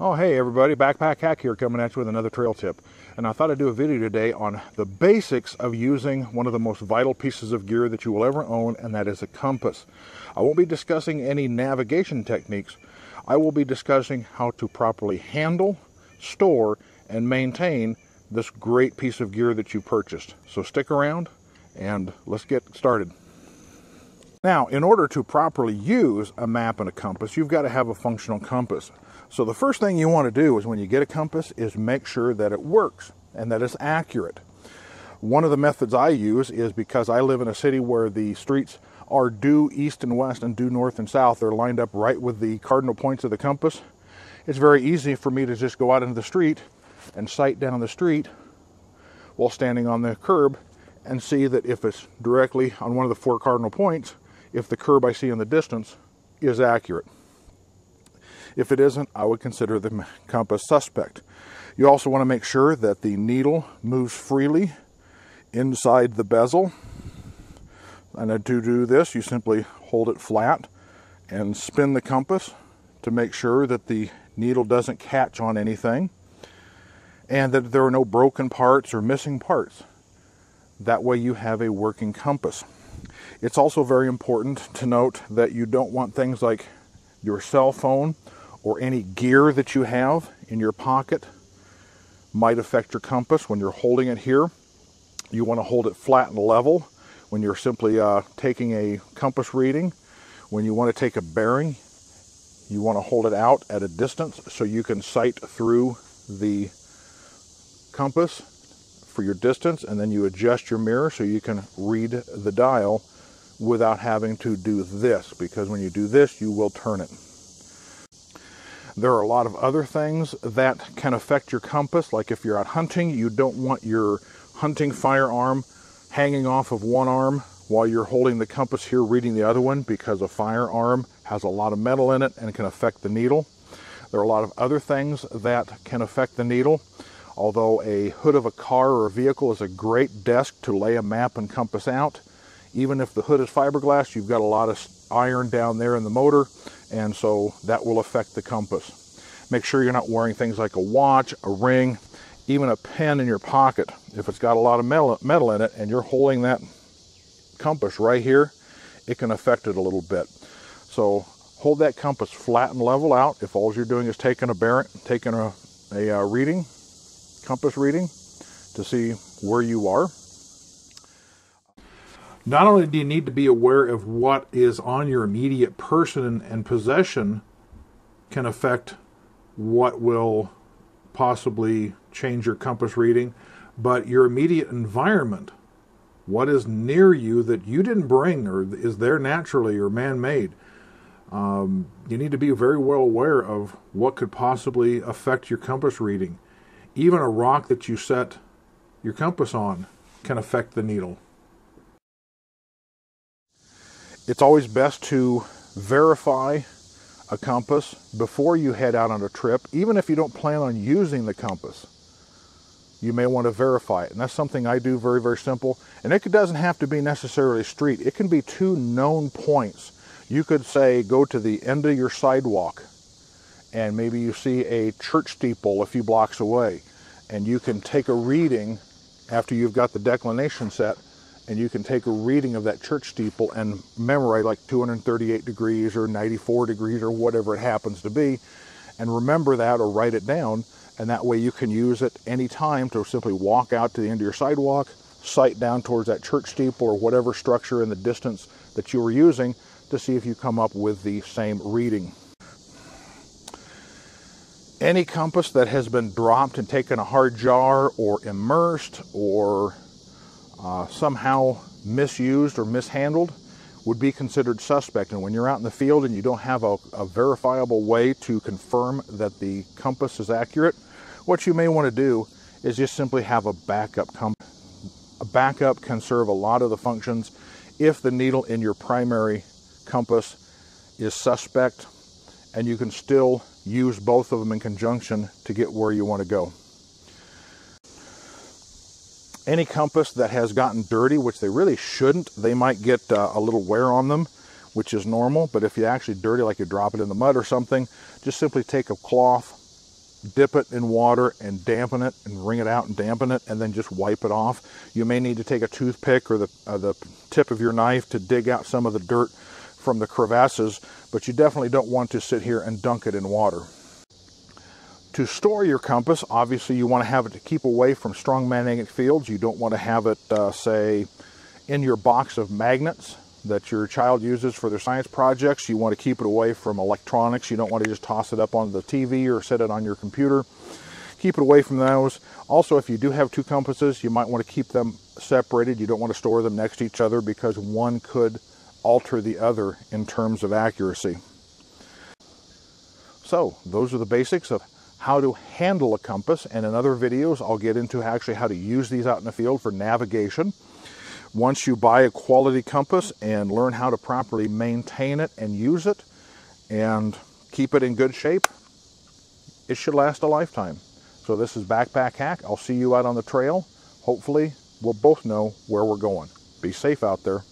Oh, hey everybody, Backpack Hack here, coming at you with another trail tip. And I thought I'd do a video today on the basics of using one of the most vital pieces of gear that you will ever own, and that is a compass. I won't be discussing any navigation techniques. I will be discussing how to properly handle, store, and maintain this great piece of gear that you purchased. So stick around and let's get started. Now, in order to properly use a map and a compass, you've got to have a functional compass. So the first thing you want to do is when you get a compass is make sure that it works and that it's accurate. One of the methods I use is, because I live in a city where the streets are due east and west and due north and south, they're lined up right with the cardinal points of the compass. It's very easy for me to just go out into the street and sight down the street while standing on the curb and see that if it's directly on one of the four cardinal points, if the curb I see in the distance is accurate. If it isn't, I would consider the compass suspect. You also want to make sure that the needle moves freely inside the bezel. And to do this, you simply hold it flat and spin the compass to make sure that the needle doesn't catch on anything and that there are no broken parts or missing parts. That way you have a working compass. It's also very important to note that you don't want things like your cell phone or any gear that you have in your pocket might affect your compass. When you're holding it here, you want to hold it flat and level. When you're simply taking a compass reading, when you want to take a bearing, you want to hold it out at a distance so you can sight through the compass for your distance, and then you adjust your mirror so you can read the dial without having to do this, because when you do this, you will turn it. There are a lot of other things that can affect your compass, like if you're out hunting, you don't want your hunting firearm hanging off of one arm while you're holding the compass here reading the other one, because a firearm has a lot of metal in it and can affect the needle. There are a lot of other things that can affect the needle. Although a hood of a car or a vehicle is a great desk to lay a map and compass out, even if the hood is fiberglass, you've got a lot of iron down there in the motor, and so that will affect the compass. Make sure you're not wearing things like a watch, a ring, even a pen in your pocket. If it's got a lot of metal in it and you're holding that compass right here, it can affect it a little bit. So hold that compass flat and level out. If all you're doing is taking a reading, compass reading, to see where you are. Not only do you need to be aware of what is on your immediate person and possession can affect what will possibly change your compass reading, but your immediate environment, what is near you that you didn't bring or is there naturally or man-made. You need to be very well aware of what could possibly affect your compass reading. Even a rock that you set your compass on can affect the needle. It's always best to verify a compass before you head out on a trip. Even if you don't plan on using the compass, you may want to verify it. And that's something I do, very, very simple. And it doesn't have to be necessarily street. It can be two known points. You could say, go to the end of your sidewalk, and maybe you see a church steeple a few blocks away, and you can take a reading after you've got the declination set, and you can take a reading of that church steeple and memorize like 238 degrees or 94 degrees or whatever it happens to be, and remember that or write it down, and that way you can use it anytime to simply walk out to the end of your sidewalk, sight down towards that church steeple or whatever structure in the distance that you were using to see if you come up with the same reading. Any compass that has been dropped and taken a hard jar or immersed or somehow misused or mishandled would be considered suspect. And when you're out in the field and you don't have a verifiable way to confirm that the compass is accurate, what you may want to do is just simply have a backup compass. A backup can serve a lot of the functions if the needle in your primary compass is suspect, and you can still use both of them in conjunction to get where you want to go. Any compass that has gotten dirty, which they really shouldn't, they might get a little wear on them, which is normal. But if you actually dirty, like you drop it in the mud or something, just simply take a cloth, dip it in water and dampen it and wring it out and dampen it and then just wipe it off. You may need to take a toothpick or the tip of your knife to dig out some of the dirt from the crevasses, but you definitely don't want to sit here and dunk it in water. To store your compass, obviously you want to have it to keep away from strong magnetic fields. You don't want to have it, say, in your box of magnets that your child uses for their science projects. You want to keep it away from electronics. You don't want to just toss it up on the TV or set it on your computer. Keep it away from those. Also, if you do have two compasses, you might want to keep them separated. You don't want to store them next to each other because one could alter the other in terms of accuracy. So, those are the basics of how to handle a compass, and in other videos I'll get into actually how to use these out in the field for navigation. Once you buy a quality compass and learn how to properly maintain it and use it and keep it in good shape, it should last a lifetime. So this is Backpack Hack. I'll see you out on the trail. Hopefully we'll both know where we're going. Be safe out there.